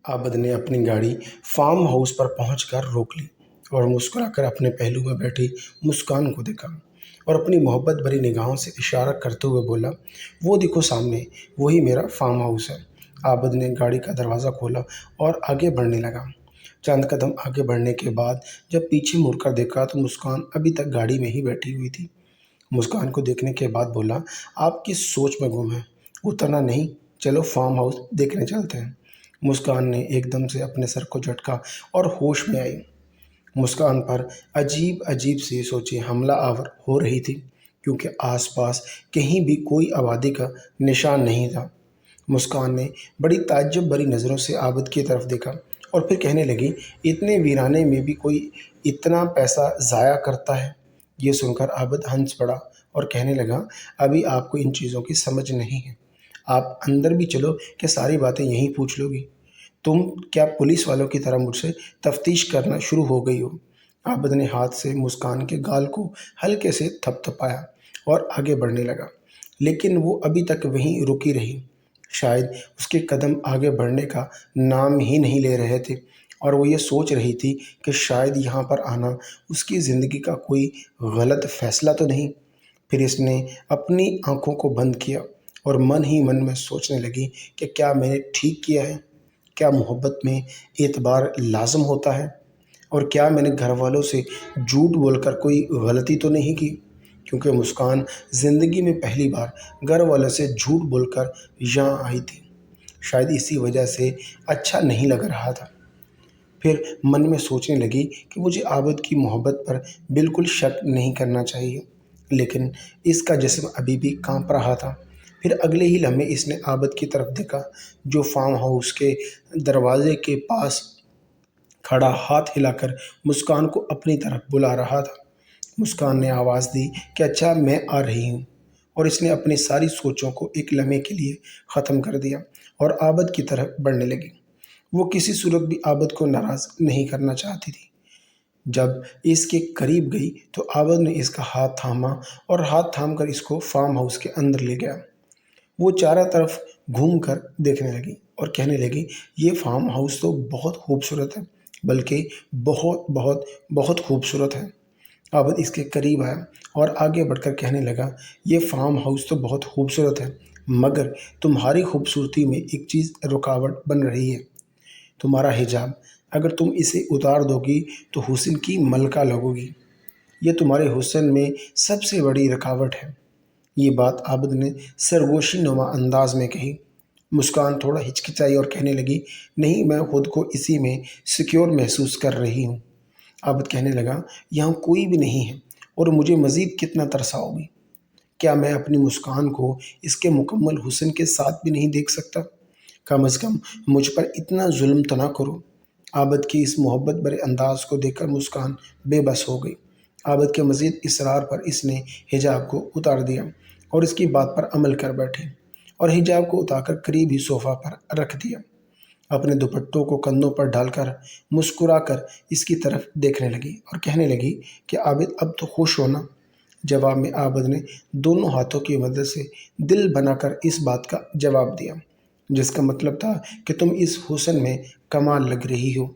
عابد نے اپنی گاڑی فارم ہاؤس پر پہنچ کر روک لی اور مسکرا کر اپنے پہلو میں بیٹھی مسکان کو دیکھا اور اپنی محبت بھری نگاہوں سے اشارہ کرتے ہوئے بولا، وہ دیکھو سامنے، وہی میرا فارم ہاؤس ہے۔ عابد نے گاڑی کا دروازہ کھولا اور آگے بڑھنے لگا۔ چند قدم آگے بڑھنے کے بعد جب پیچھے مڑ کر دیکھا تو مسکان ابھی تک گاڑی میں ہی بیٹھی ہوئی تھی۔ مسکان کو دیکھنے کے بعد بولا، آپ کس سوچ میں گم ہیں؟ اترنا نہیں، چلو فارم ہاؤس دیکھنے چلتے ہیں۔ مسکان نے ایک دم سے اپنے سر کو جھٹکا اور ہوش میں آئی۔ مسکان پر عجیب عجیب سی سوچیں حملہ آور ہو رہی تھی، کیونکہ آس پاس کہیں بھی کوئی آبادی کا نشان نہیں تھا۔ مسکان نے بڑی تعجب بھری نظروں سے عابد کی طرف دیکھا اور پھر کہنے لگی، اتنے ویرانے میں بھی کوئی اتنا پیسہ ضائع کرتا ہے؟ یہ سن کر عابد ہنس پڑا اور کہنے لگا، ابھی آپ کو ان چیزوں کی سمجھ نہیں ہے۔ آپ اندر بھی چلو کہ ساری باتیں یہیں پوچھ لو گی۔ تم کیا پولیس والوں کی طرح مجھ سے تفتیش کرنا شروع ہو گئی ہو؟ عابد نے ہاتھ سے مسکان کے گال کو ہلکے سے تھپ تھپایا اور آگے بڑھنے لگا، لیکن وہ ابھی تک وہیں رکی رہی۔ شاید اس کے قدم آگے بڑھنے کا نام ہی نہیں لے رہے تھے اور وہ یہ سوچ رہی تھی کہ شاید یہاں پر آنا اس کی زندگی کا کوئی غلط فیصلہ تو نہیں۔ پھر اس نے اپنی آنکھوں کو بند کیا اور من ہی من میں سوچنے لگی کہ کیا میں نے ٹھیک کیا ہے؟ کیا محبت میں اعتبار لازم ہوتا ہے؟ اور کیا میں نے گھر والوں سے جھوٹ بول کر کوئی غلطی تو نہیں کی؟ کیونکہ مسکان زندگی میں پہلی بار گھر والوں سے جھوٹ بول کر یہاں آئی تھی۔ شاید اسی وجہ سے اچھا نہیں لگ رہا تھا۔ پھر من میں سوچنے لگی کہ مجھے عابد کی محبت پر بالکل شک نہیں کرنا چاہیے، لیکن اس کا جسم ابھی بھی کانپ رہا تھا۔ پھر اگلے ہی لمحے اس نے عابد کی طرف دیکھا، جو فارم ہاؤس کے دروازے کے پاس کھڑا ہاتھ ہلا کر مسکان کو اپنی طرف بلا رہا تھا۔ مسکان نے آواز دی کہ اچھا میں آ رہی ہوں، اور اس نے اپنی ساری سوچوں کو ایک لمحے کے لیے ختم کر دیا اور عابد کی طرف بڑھنے لگی۔ وہ کسی صورت بھی عابد کو ناراض نہیں کرنا چاہتی تھی۔ جب اس کے قریب گئی تو عابد نے اس کا ہاتھ تھاما اور ہاتھ تھام کر اس کو فارم ہاؤس کے اندر لے گیا۔ وہ چاروں طرف گھوم کر دیکھنے لگی اور کہنے لگی، یہ فارم ہاؤس تو بہت خوبصورت ہے، بلکہ بہت بہت بہت خوبصورت ہے۔ عابد اس کے قریب آیا اور آگے بڑھ کر کہنے لگا، یہ فارم ہاؤس تو بہت خوبصورت ہے، مگر تمہاری خوبصورتی میں ایک چیز رکاوٹ بن رہی ہے، تمہارا حجاب۔ اگر تم اسے اتار دو گی تو حسن کی ملکہ لگو گی، یہ تمہارے حسن میں سب سے بڑی رکاوٹ ہے۔ یہ بات عابد نے سرگوشی نما انداز میں کہی۔ مسکان تھوڑا ہچکچائی اور کہنے لگی، نہیں، میں خود کو اسی میں سیکیور محسوس کر رہی ہوں۔ عابد کہنے لگا، یہاں کوئی بھی نہیں ہے اور مجھے مزید کتنا ترساؤ گی؟ کیا میں اپنی مسکان کو اس کے مکمل حسن کے ساتھ بھی نہیں دیکھ سکتا؟ کم از کم مجھ پر اتنا ظلم تو نہ کرو۔ عابد کی اس محبت بھرے انداز کو دیکھ کر مسکان بے بس ہو گئی۔ عابد کے مزید اصرار پر اس نے حجاب کو اتار دیا اور اس کی بات پر عمل کر بیٹھے اور حجاب کو اتار کر قریب ہی صوفہ پر رکھ دیا۔ اپنے دوپٹوں کو کندھوں پر ڈال کر مسکرا کر اس کی طرف دیکھنے لگی اور کہنے لگی کہ عابد اب تو خوش ہونا۔ جواب میں عابد نے دونوں ہاتھوں کی مدد سے دل بنا کر اس بات کا جواب دیا، جس کا مطلب تھا کہ تم اس حسن میں کمال لگ رہی ہو۔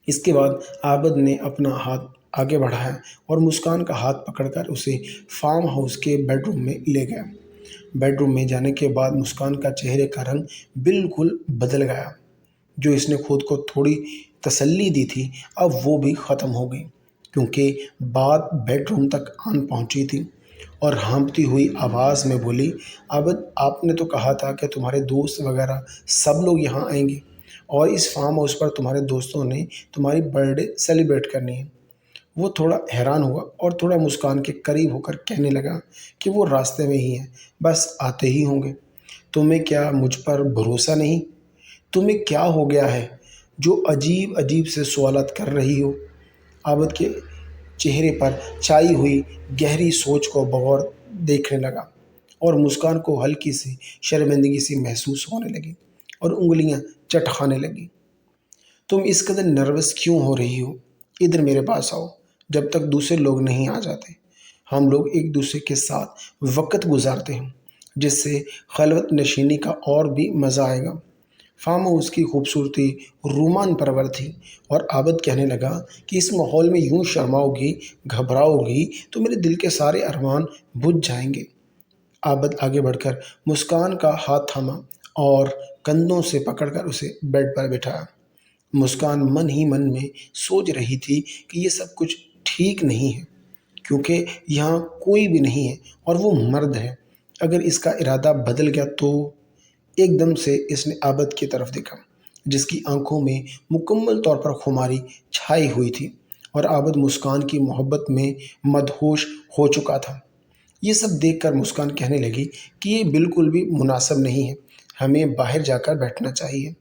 اس کے بعد عابد نے اپنا ہاتھ آگے بڑھایا اور مسکان کا ہاتھ پکڑ کر اسے فارم ہاؤس کے بیڈ روم میں لے گیا۔ بیڈ روم میں جانے کے بعد مسکان کا چہرے کا رنگ بالکل بدل گیا۔ جو اس نے خود کو تھوڑی تسلی دی تھی، اب وہ بھی ختم ہو گئی، کیونکہ بات بیڈ روم تک آن پہنچی تھی اور ہانپتی ہوئی آواز میں بولی، عابد، آپ نے تو کہا تھا کہ تمہارے دوست وغیرہ سب لوگ یہاں آئیں گے اور اس فارم ہاؤس پر تمہارے دوستوں نے تمہاری برتھ ڈے سیلیبریٹ کرنی ہے۔ وہ تھوڑا حیران ہوا اور تھوڑا مسکان کے قریب ہو کر کہنے لگا کہ وہ راستے میں ہی ہیں، بس آتے ہی ہوں گے۔ تمہیں کیا مجھ پر بھروسہ نہیں؟ تمہیں کیا ہو گیا ہے جو عجیب عجیب سے سوالات کر رہی ہو؟ عابد کے چہرے پر چھائی ہوئی گہری سوچ کو بغور دیکھنے لگا اور مسکان کو ہلکی سی شرمندگی سی محسوس ہونے لگی اور انگلیاں چٹکانے لگی۔ تم اس قدر نروس کیوں ہو رہی ہو؟ ادھر میرے پاس آؤ، جب تک دوسرے لوگ نہیں آ جاتے۔ ہم لوگ ایک دوسرے کے ساتھ وقت گزارتے ہیں، جس سے خلوت نشینی کا اور بھی مزہ آئے گا۔ فارم ہاؤس کی خوبصورتی رومان پرور تھی اور عابد کہنے لگا کہ اس ماحول میں یوں شرماؤ گی، گھبراؤ گی تو میرے دل کے سارے ارمان بجھ جائیں گے۔ عابد آگے بڑھ کر مسکان کا ہاتھ تھاما اور کندھوں سے پکڑ کر اسے بیڈ پر بٹھایا۔ مسکان من ہی من میں سوچ رہی تھی کہ یہ سب کچھ ٹھیک نہیں ہے، کیونکہ یہاں کوئی بھی نہیں ہے اور وہ مرد ہے۔ اگر اس کا ارادہ بدل گیا تو… ایک دم سے اس نے عابد کی طرف دیکھا، جس کی آنکھوں میں مکمل طور پر خماری چھائی ہوئی تھی، اور عابد مسکان کی محبت میں مدہوش ہو چکا تھا۔ یہ سب دیکھ کر مسکان کہنے لگی کہ یہ بالکل بھی مناسب نہیں ہے، ہمیں باہر جا کر بیٹھنا چاہیے۔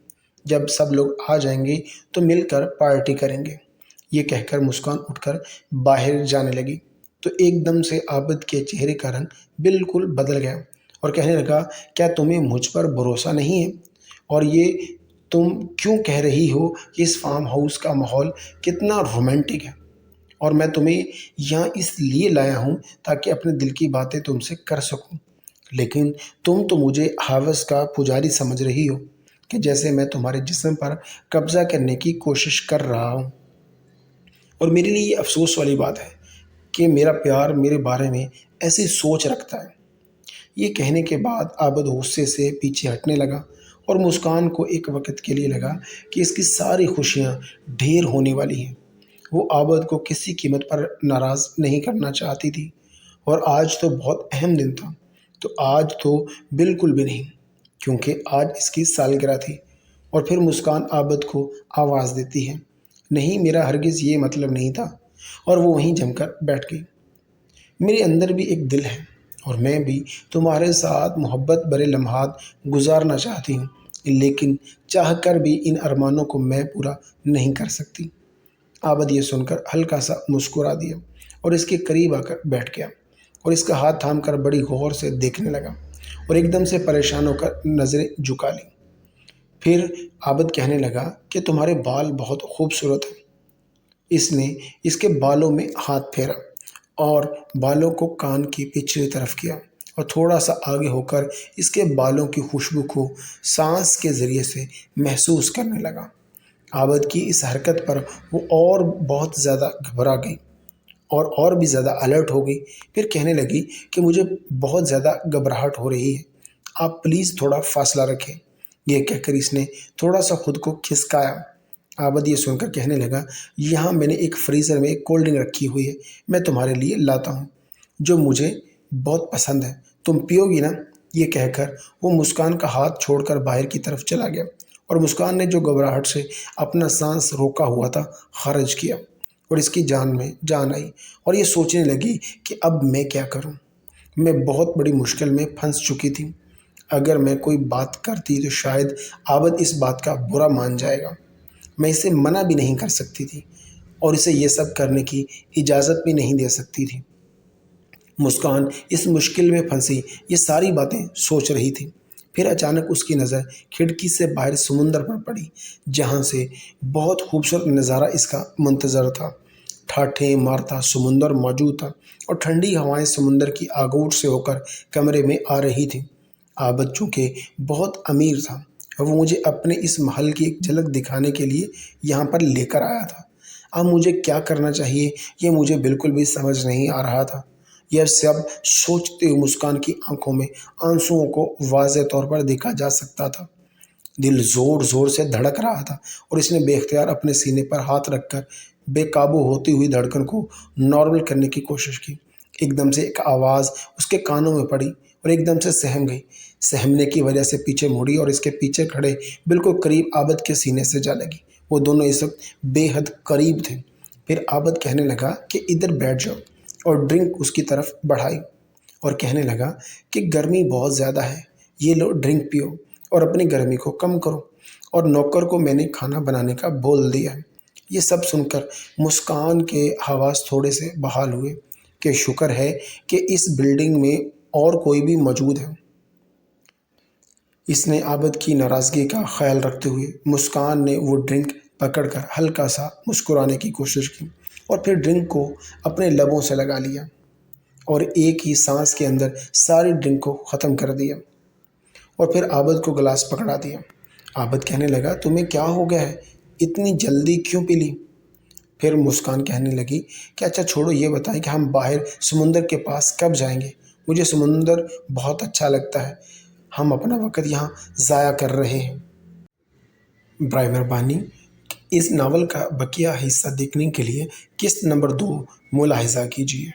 جب سب لوگ آ جائیں گے تو مل کر پارٹی کریں گے۔ یہ کہہ کر مسکان اٹھ کر باہر جانے لگی تو ایک دم سے عابد کے چہرے کا رنگ بالکل بدل گیا اور کہنے لگا، کیا تمہیں مجھ پر بھروسہ نہیں ہے؟ اور یہ تم کیوں کہہ رہی ہو کہ اس فارم ہاؤس کا ماحول کتنا رومانٹک ہے، اور میں تمہیں یہاں اس لیے لایا ہوں تاکہ اپنے دل کی باتیں تم سے کر سکوں، لیکن تم تو مجھے حوث کا پجاری سمجھ رہی ہو کہ جیسے میں تمہارے جسم پر قبضہ کرنے کی کوشش کر رہا ہوں۔ اور میرے لیے یہ افسوس والی بات ہے کہ میرا پیار میرے بارے میں ایسی سوچ رکھتا ہے۔ یہ کہنے کے بعد عابد غصے سے پیچھے ہٹنے لگا اور مسکان کو ایک وقت کے لیے لگا کہ اس کی ساری خوشیاں ڈھیر ہونے والی ہیں۔ وہ عابد کو کسی قیمت پر ناراض نہیں کرنا چاہتی تھی، اور آج تو بہت اہم دن تھا، تو آج تو بالکل بھی نہیں، کیونکہ آج اس کی سالگرہ تھی۔ اور پھر مسکان عابد کو آواز دیتی ہے، نہیں، میرا ہرگز یہ مطلب نہیں تھا، اور وہ وہیں جم کر بیٹھ گئی۔ میرے اندر بھی ایک دل ہے اور میں بھی تمہارے ساتھ محبت بھرے لمحات گزارنا چاہتی ہوں، لیکن چاہ کر بھی ان ارمانوں کو میں پورا نہیں کر سکتی۔ عابد یہ سن کر ہلکا سا مسکرا دیا اور اس کے قریب آ کر بیٹھ گیا اور اس کا ہاتھ تھام کر بڑی غور سے دیکھنے لگا اور ایک دم سے پریشان ہو کر نظریں جھکا لی۔ پھر عابد کہنے لگا کہ تمہارے بال بہت خوبصورت ہیں۔ اس نے اس کے بالوں میں ہاتھ پھیرا اور بالوں کو کان کی پچھلی طرف کیا اور تھوڑا سا آگے ہو کر اس کے بالوں کی خوشبو کو سانس کے ذریعے سے محسوس کرنے لگا۔ عابد کی اس حرکت پر وہ اور بہت زیادہ گھبرا گئی اور بھی زیادہ الرٹ ہو گئی۔ پھر کہنے لگی کہ مجھے بہت زیادہ گھبراہٹ ہو رہی ہے، آپ پلیز تھوڑا فاصلہ رکھیں۔ یہ کہہ کر اس نے تھوڑا سا خود کو کھسکایا۔ عابد یہ سن کر کہنے لگا، یہاں میں نے ایک فریزر میں ایک کولڈ ڈرنک رکھی ہوئی ہے، میں تمہارے لیے لاتا ہوں، جو مجھے بہت پسند ہے، تم پیو گی نا؟ یہ کہہ کر وہ مسکان کا ہاتھ چھوڑ کر باہر کی طرف چلا گیا اور مسکان نے جو گھبراہٹ سے اپنا سانس روکا ہوا تھا خارج کیا، اور اس کی جان میں جان آئی اور یہ سوچنے لگی کہ اب میں کیا کروں؟ میں بہت بڑی مشکل میں پھنس چکی تھی۔ اگر میں کوئی بات کرتی تو شاید عابد اس بات کا برا مان جائے گا، میں اسے منع بھی نہیں کر سکتی تھی اور اسے یہ سب کرنے کی اجازت بھی نہیں دے سکتی تھی۔ مسکان اس مشکل میں پھنسی یہ ساری باتیں سوچ رہی تھی۔ پھر اچانک اس کی نظر کھڑکی سے باہر سمندر پر پڑی، جہاں سے بہت خوبصورت نظارہ اس کا منتظر تھا۔ ٹھاٹھیں مارتا سمندر موجود تھا اور ٹھنڈی ہوائیں سمندر کی آگوش سے ہو کر کمرے میں آ رہی تھیں۔ عابد چونکہ بہت امیر تھا، وہ مجھے اپنے اس محل کی ایک جھلک دکھانے کے لیے یہاں پر لے کر آیا تھا۔ اب مجھے کیا کرنا چاہیے یہ مجھے بالکل بھی سمجھ نہیں آ رہا تھا۔ یہ سب سوچتے ہوئے مسکان کی آنکھوں میں آنسوؤں کو واضح طور پر دیکھا جا سکتا تھا۔ دل زور زور سے دھڑک رہا تھا اور اس نے بے اختیار اپنے سینے پر ہاتھ رکھ کر بے قابو ہوتی ہوئی دھڑکن کو نارمل کرنے کی کوشش کی۔ ایک دم سے ایک آواز اس کے کانوں میں پڑی اور ایک دم سے سہم گئی۔ سہمنے کی وجہ سے پیچھے مڑی اور اس کے پیچھے کھڑے بالکل قریب عابد کے سینے سے جا لگی۔ وہ دونوں اس وقت بے حد قریب تھے۔ پھر عابد کہنے لگا کہ ادھر بیٹھ جاؤ، اور ڈرنک اس کی طرف بڑھائی اور کہنے لگا کہ گرمی بہت زیادہ ہے، یہ لو ڈرنک پیو اور اپنی گرمی کو کم کرو، اور نوکر کو میں نے کھانا بنانے کا بول دیا ہے۔ یہ سب سن کر مسکان کے حواس تھوڑے سے بحال ہوئے کہ شکر ہے کہ اس بلڈنگ میں اور کوئی بھی موجود ہے۔ اس نے عابد کی ناراضگی کا خیال رکھتے ہوئے مسکان نے وہ ڈرنک پکڑ کر ہلکا سا مسکرانے کی کوشش کی اور پھر ڈرنک کو اپنے لبوں سے لگا لیا اور ایک ہی سانس کے اندر ساری ڈرنک کو ختم کر دیا، اور پھر عابد کو گلاس پکڑا دیا عابد کہنے لگا تمہیں کیا ہو گیا ہے، اتنی جلدی کیوں پی لی؟ پھر مسکان کہنے لگی کہ اچھا چھوڑو، یہ بتائیں کہ ہم باہر سمندر کے پاس کب جائیں گے؟ مجھے سمندر بہت اچھا لگتا ہے، ہم اپنا وقت یہاں ضائع کر رہے ہیں۔ برائے مہربانی اس ناول کا بقیہ حصہ دیکھنے کے لیے قسط نمبر 2 ملاحظہ کیجیے۔